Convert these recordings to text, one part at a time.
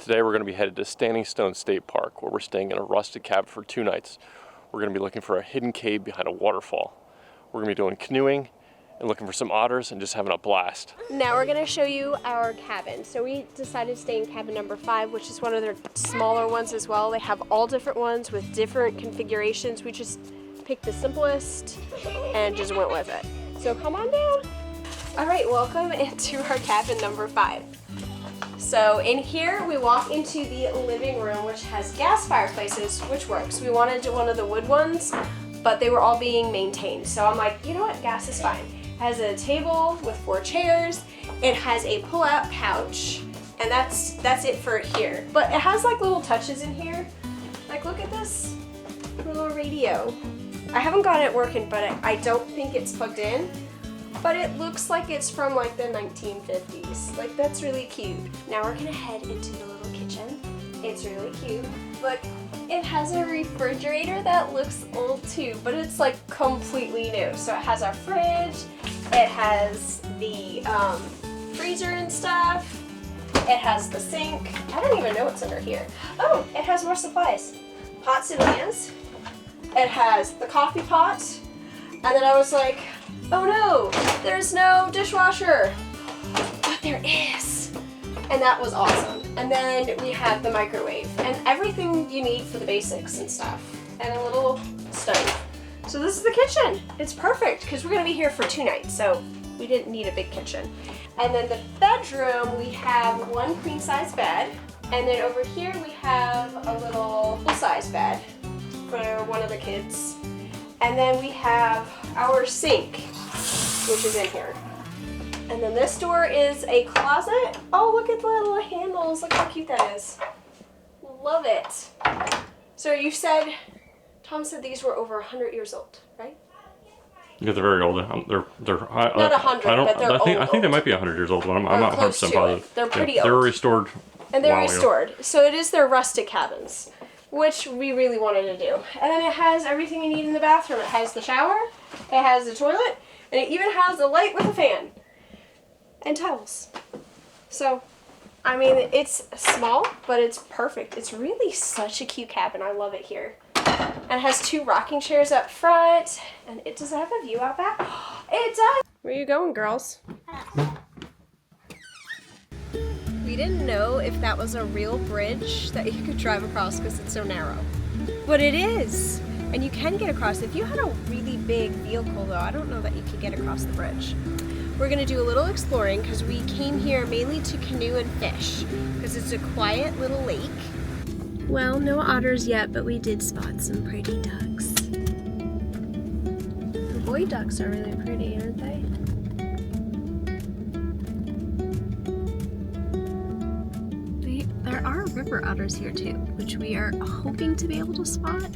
Today we're going to be headed to Standing Stone State Park, where we're staying in a rustic cabin for 2 nights. We're going to be looking for a hidden cave behind a waterfall. We're going to be doing canoeing and looking for some otters and just having a blast. Now we're going to show you our cabin. So we decided to stay in cabin number 5, which is one of their smaller ones as well. They have all different ones with different configurations. We just picked the simplest and just went with it. So come on down. All right, welcome into our cabin number 5. So in here, we walk into the living room, which has gas fireplaces, which works. We wanted one of the wood ones, but they were all being maintained. So I'm like, you know what, gas is fine. It has a table with 4 chairs. It has a pull-out couch, and that's it for here. But it has like little touches in here. Like, look at this little radio. I haven't got it working, but I don't think it's plugged in. But it looks like it's from like the 1950s. Like, that's really cute. Now we're gonna head into the little kitchen. It's really cute. Look, it has a refrigerator that looks old too, but it's like completely new. So it has our fridge, it has the freezer and stuff, it has the sink. I don't even know what's under here. Oh, it has more supplies. Pots and pans. It has the coffee pot. And then I was like, oh no, there's no dishwasher, but there is. And that was awesome. And then we have the microwave and everything you need for the basics and stuff, and a little stove. So this is the kitchen. It's perfect because we're gonna be here for 2 nights, so we didn't need a big kitchen. And then the bedroom, we have 1 queen size bed. And then over here we have a little full size bed for one of the kids. And then we have our sink, which is in here. And then this door is a closet. Oh, look at the little handles. Look how cute that is. Love it. So you said, Tom said these were over 100 years old, right? Yeah, they're very old. They're not 100, but they're old. I think they might be 100 years old, but I'm not 100% positive. They're pretty old. They were restored. And they're restored. So it is their rustic cabins, which we really wanted to do. And then it has everything you need in the bathroom. It has the shower, it has the toilet, and it even has a light with a fan and towels. So, I mean, it's small, but it's perfect. It's really such a cute cabin. I love it here. And it has 2 rocking chairs up front, and it does have a view out back. It does. Where are you going, girls? We didn't know if that was a real bridge that you could drive across because it's so narrow. But it is. And you can get across. If you had a really big vehicle though, I don't know that you could get across the bridge. We're gonna do a little exploring because we came here mainly to canoe and fish because it's a quiet little lake. Well, no otters yet, but we did spot some pretty ducks. The boy ducks are really pretty, aren't they? There are river otters here too, which we are hoping to be able to spot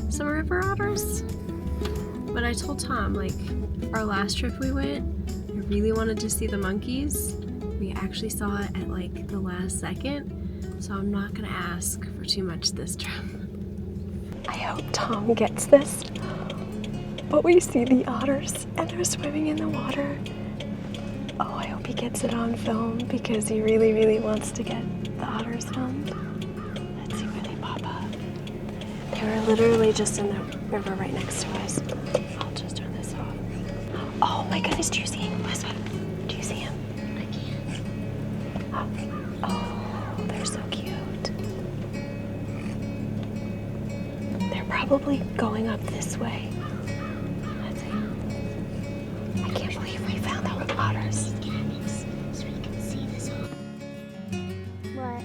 some river otters. But I told Tom, like, our last trip we went, I really wanted to see the monkeys. We actually saw it at like the last second, so I'm not gonna ask for too much this trip. I hope Tom gets this, but we see the otters and they're swimming in the water. Oh, I hope he gets it on film because he really, really wants to get the otters filmed. Let's see where they pop up. They were literally just in the river right next to us. I'll just turn this off. Oh my goodness, do you see him? This one. Do you see him? I can't. Oh, they're so cute. They're probably going up this way. Let's see. I can't believe we found those otters. So we can see this whole... What?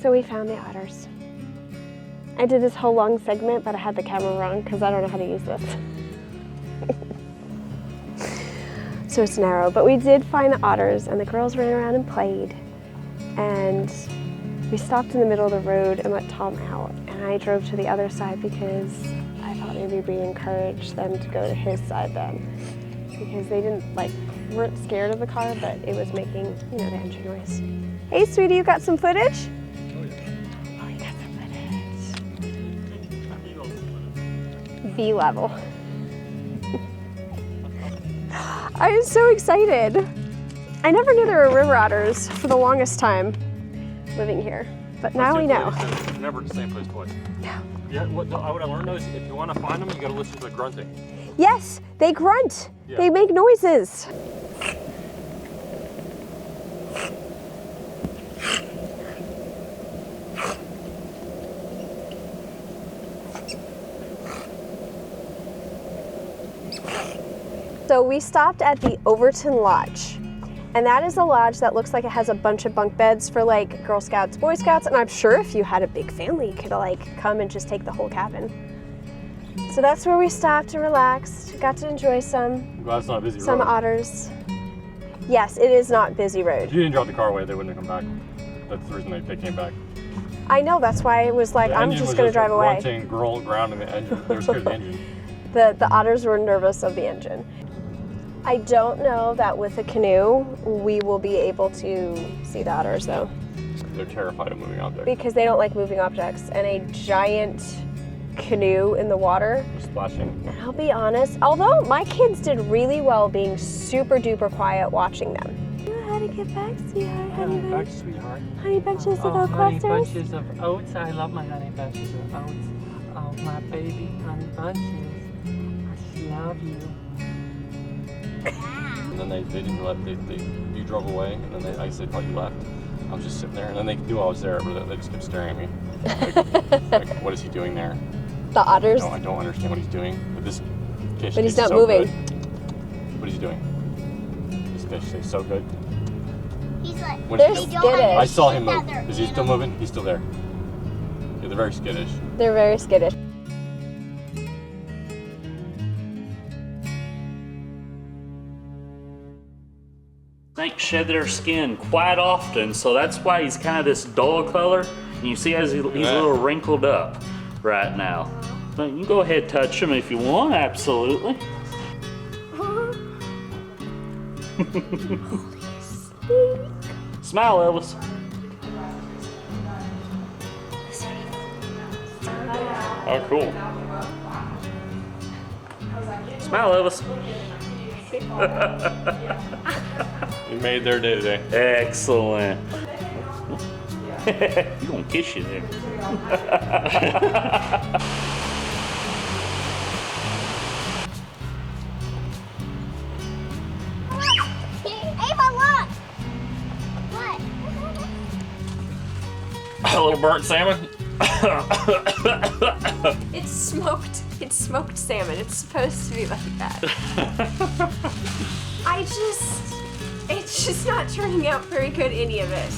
So we found the otters. I did this whole long segment, but I had the camera wrong because I don't know how to use this. So it's narrow, but we did find the otters and the girls ran around and played. And we stopped in the middle of the road and let Tom out. And I drove to the other side because I thought maybe we encouraged them to go to his side then. Because they weren't scared of the car, but it was making, the engine noise. Hey, sweetie, you got some footage? Oh, you got some footage. V-level. I am so excited. I never knew there were river otters for the longest time living here, but now we know. It's never the same place twice. Yeah, what I learned is if you want to find them, you got to listen to the grunting. Yes, they grunt. Yeah. They make noises. So we stopped at the Overton Lodge, and that is a lodge that looks like it has a bunch of bunk beds for like Girl Scouts, Boy Scouts, and I'm sure if you had a big family, you could like come and just take the whole cabin. So that's where we stopped and relaxed. Got to enjoy some Glad it's not a busy some road. otters. Yes, it is not busy road. If you didn't drive the car away, they wouldn't have come back. That's the reason they came back. I know, that's why it was like, The I'm engine just was gonna drive away. Grunting, ground in the engine. They were scared of the engine. The otters were nervous of the engine. I don't know that with a canoe we will be able to see the otters though. They're terrified of moving objects. Because they don't like moving objects, and a giant canoe in the water. Splashing. And I'll be honest, although my kids did really well being super duper quiet watching them. You know how to get back, sweetheart? Honey bunch, sweetheart. honey bunches to go honey clusters? bunches of oats. I love my honey bunches of oats. Oh, my baby honey bunches. I love you. And then they didn't let, you drove away, and then I guess they thought you left. I was just sitting there, and then they knew I was there, but they just kept staring at me. Like, what is he doing there? The otters? No, I don't understand what he's doing. But this fish But he's is not so moving. Good. What is he doing? This fish is so good. He's like, What They're is he doing? skittish. I saw him that move. they're Is he still animals. moving? He's still there. Yeah, they're very skittish. They're very skittish. Snakes shed their skin quite often, so that's why he's kind of this dull color. And you see as he's a little wrinkled up right now. But you can go ahead and touch him if you want, absolutely. Smile, Elvis. Oh, cool. Smile, Elvis. You made their day today. Excellent. He's gonna kiss you there. Ava, look! What? A little burnt salmon. It's smoked salmon. It's supposed to be like that. It's just not turning out very good, any of it.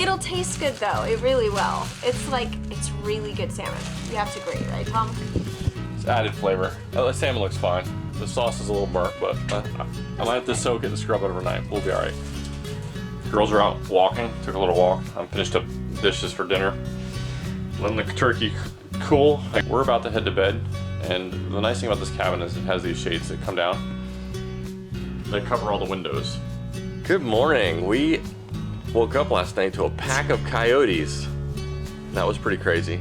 It'll taste good though, it really will. It's really good salmon. You have to agree, right, Tom? It's added flavor. The salmon looks fine. The sauce is a little burnt, but I might have to soak it and scrub it overnight. We'll be all right. Girls are out walking. Took a little walk. I'm finished up dishes for dinner. Letting the turkey cool. We're about to head to bed, and the nice thing about this cabin is it has these shades that come down. They cover all the windows. Good morning. We woke up last night to a pack of coyotes. That was pretty crazy.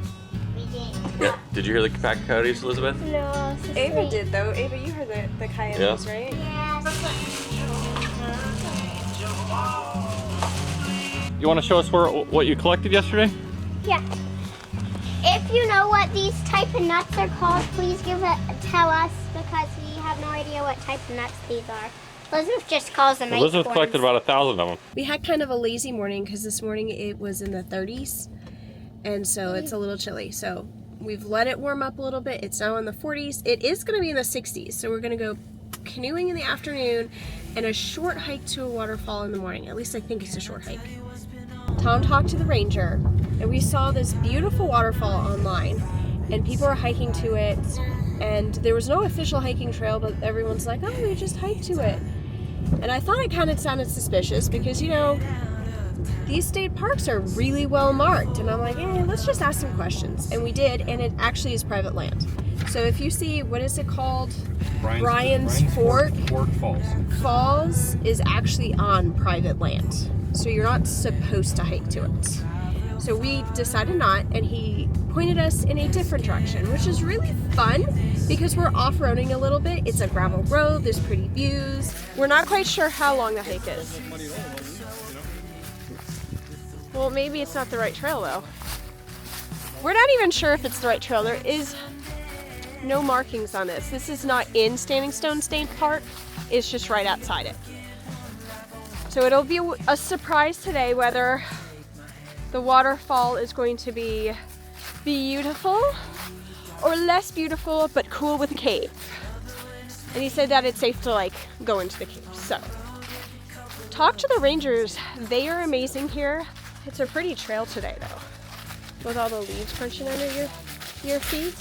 We did. Yeah. Did you hear the pack of coyotes, Elizabeth? No, so Ava sweet. did though. Ava, you heard the coyotes, Yeah. right? Yes. You want to show us what you collected yesterday? Yeah. If you know what these type of nuts are called, please tell us, because we have no idea what type of nuts these are. Elizabeth just calls them Elizabeth acorns. collected about 1,000 of them. We had kind of a lazy morning because this morning it was in the 30s, and so it's a little chilly. So we've let it warm up a little bit. It's now in the 40s. It is going to be in the 60s, so we're going to go canoeing in the afternoon and a short hike to a waterfall in the morning. At least I think it's a short hike. Tom talked to the ranger, and we saw this beautiful waterfall online, and people are hiking to it, and there was no official hiking trail, but everyone's like, oh, we just hiked to it. And I thought it kind of sounded suspicious because, you know, these state parks are really well marked, and I'm like, let's just ask some questions. And we did, and it actually is private land. So if you see, what is it called? Brian's Fork Falls is actually on private land. So you're not supposed to hike to it. So we decided not, and he pointed us in a different direction, which is really fun because we're off-roading a little bit. It's a gravel road, there's pretty views. We're not quite sure how long the hike is. Well, maybe it's not the right trail though. We're not even sure if it's the right trail. There is no markings on this. This is not in Standing Stone State Park. It's just right outside it. So it'll be a surprise today whether the waterfall is going to be beautiful or less beautiful but cool with a cave. And he said that it's safe to like go into the cave. So talk to the rangers. They are amazing here. It's a pretty trail today though, with all the leaves crunching under your feet.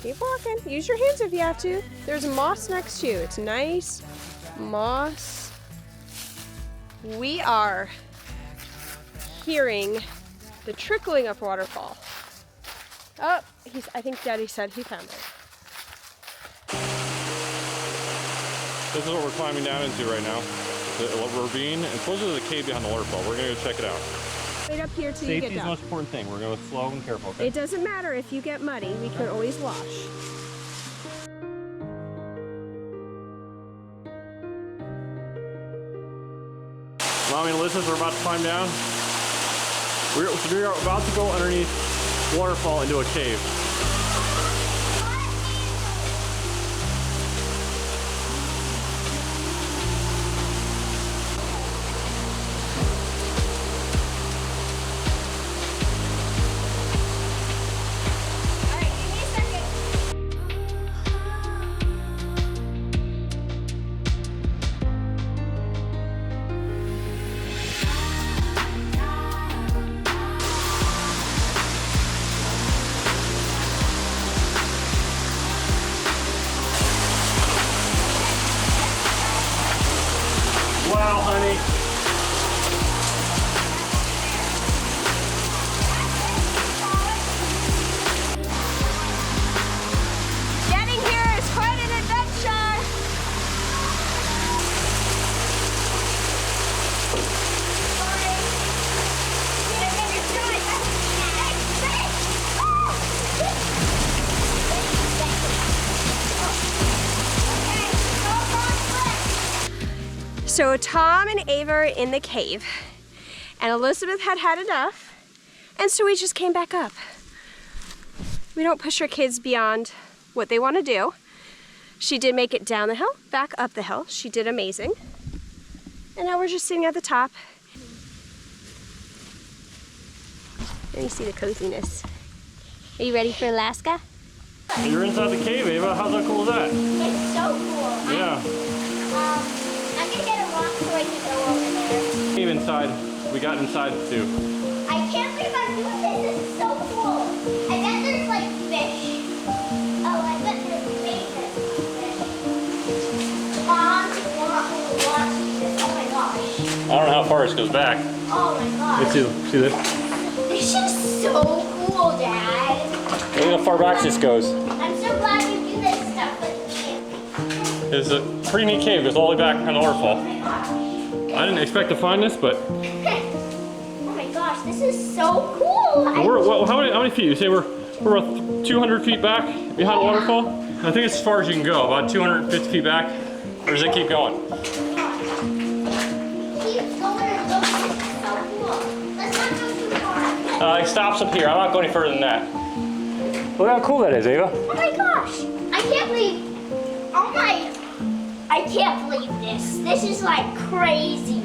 Keep walking. Use your hands if you have to. There's moss next to you. It's nice moss. We are hearing the trickling of waterfall. Oh, I think Daddy said he found it. This is what we're climbing down into right now. The ravine, and supposedly the cave behind the waterfall. We're gonna go check it out. Right up here till you get down. Safety is the most important thing. We're going to go slow and careful, okay? It doesn't matter if you get muddy. We can always wash. Mommy and Elizabeth are about to climb down. We're about to go underneath waterfall into a cave. Wow, honey. Getting here is quite an adventure. So Tom and Ava are in the cave, and Elizabeth had had enough, and so we just came back up. We don't push our kids beyond what they want to do. She did make it down the hill, back up the hill. She did amazing. And now we're just sitting at the top. And you see the coziness. Are you ready for Alaska? You're inside the cave, Ava. How cool is that? It's so cool. Yeah. I'm gonna get a rock so I can go over there. Cave inside. We got inside too. I can't believe I'm doing this. This is so cool. I bet there's like fish. Oh, I bet there's fish. Mom, watch this. Oh my gosh. I don't know how far this goes back. Oh my gosh. See this? This is so cool, Dad. Look how far back this goes. I'm so glad you do this stuff with me. It's a pretty neat cave. It goes all the way back behind the waterfall. Oh my gosh. I didn't expect to find this, but Oh my gosh, this is so cool. how many feet? You say we're about 200 feet back behind the waterfall? I think it's as far as you can go, about 250 feet back. Or does it keep going? Keep going and going. This is so cool. Let's not go too far. It stops up here. I'm not going any further than that. Look how cool that is, Ava. Oh my gosh! I can't believe. Oh my! I can't believe this. This is like crazy.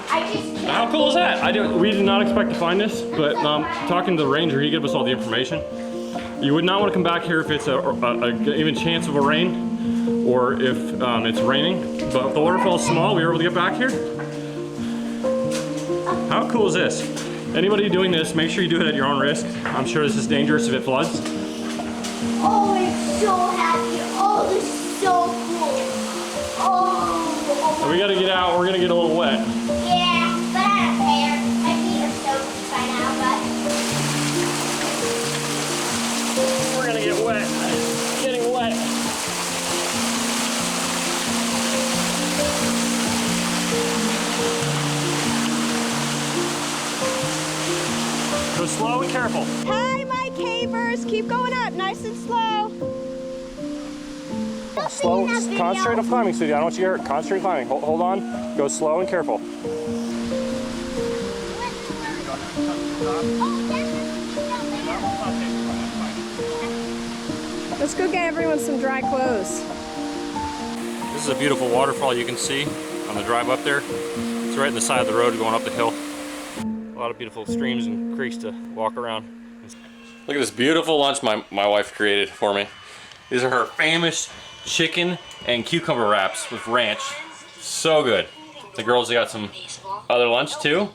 I just can't. How cool is that? We did not expect to find this, but talking to the ranger, he gave us all the information. You would not want to come back here if it's a even chance of a rain, or if it's raining. But if the waterfall is small, we were able to get back here. How cool is this? Anybody doing this, make sure you do it at your own risk. I'm sure this is dangerous if it floods. Oh, I'm so happy. Oh, this is so cool. Oh. We gotta get out. We're gonna get a little wet. Yeah, but I don't care. My feet are soaked by now, but. We're gonna get wet. Getting wet. Go slow and careful. Hi, my cavers. Keep going up, nice and slow. slow. Concentrate on climbing, sweetie. I don't want you to get hurt. Concentrate on climbing. Hold on. Go slow and careful. Let's go get everyone some dry clothes. This is a beautiful waterfall you can see on the drive up there. It's right in the side of the road going up the hill. A lot of beautiful streams and creeks to walk around. Look at this beautiful lunch my wife created for me. These are her famous chicken and cucumber wraps with ranch. So good. The girls got some other lunch too.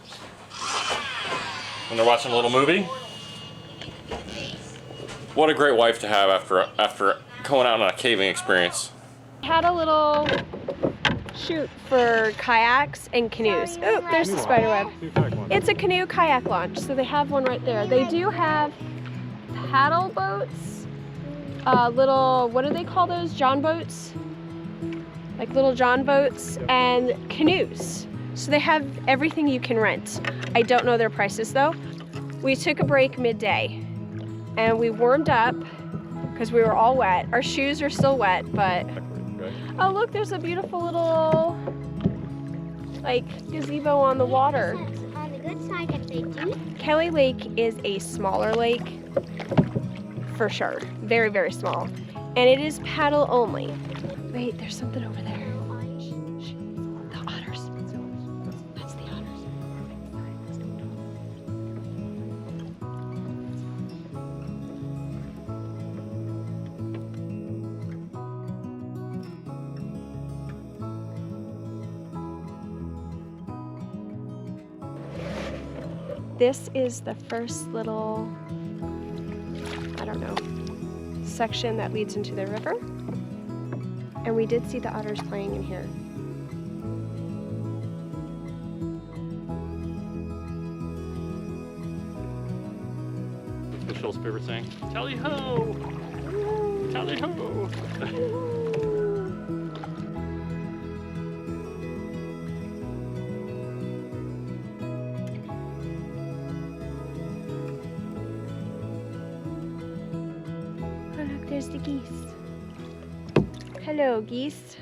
When they're watching a little movie. What a great wife to have after going out on a caving experience. Had a little shoot for kayaks and canoes. Oh, there's the spider web. It's a canoe kayak launch, so they have one right there. They do have paddle boats, little, what do they call those? John boats? Like little John boats and canoes. So they have everything you can rent. I don't know their prices though. We took a break midday and we warmed up because we were all wet. Our shoes are still wet, but oh look, there's a beautiful little like gazebo on the water. On the good side, if they do. Kelly Lake is a smaller lake for sure. Very, very small. And it is paddle only. Wait, there's something over there. The otters. That's the otters. This is the first little, I don't know, section that leads into the river. And we did see the otters playing in here. Michelle's favorite saying, tally ho! Tally ho! There's the geese. Hello, geese.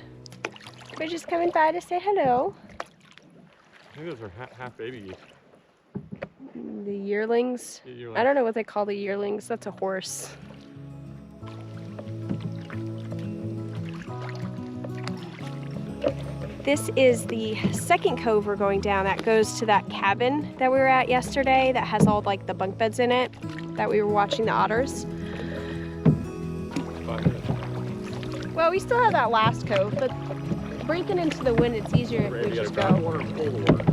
We're just coming by to say hello. I think those are half baby geese. The yearlings. I don't know what they call the yearlings. That's a horse. This is the second cove we're going down that goes to that cabin that we were at yesterday that has all like the bunk beds in it that we were watching the otters. Well, we still have that last cove, but breaking into the wind, it's easier if we just go. Water and cold water.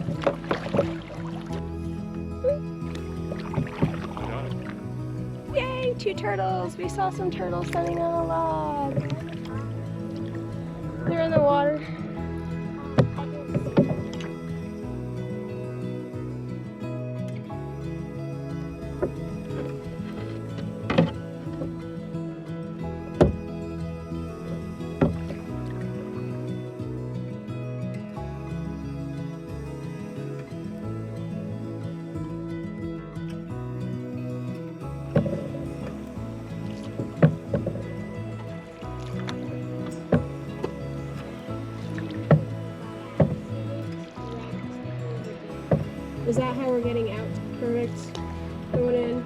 Yay, 2 turtles. We saw some turtles standing on a log. They're in the water. Is that how we're getting out? Perfect. Going in.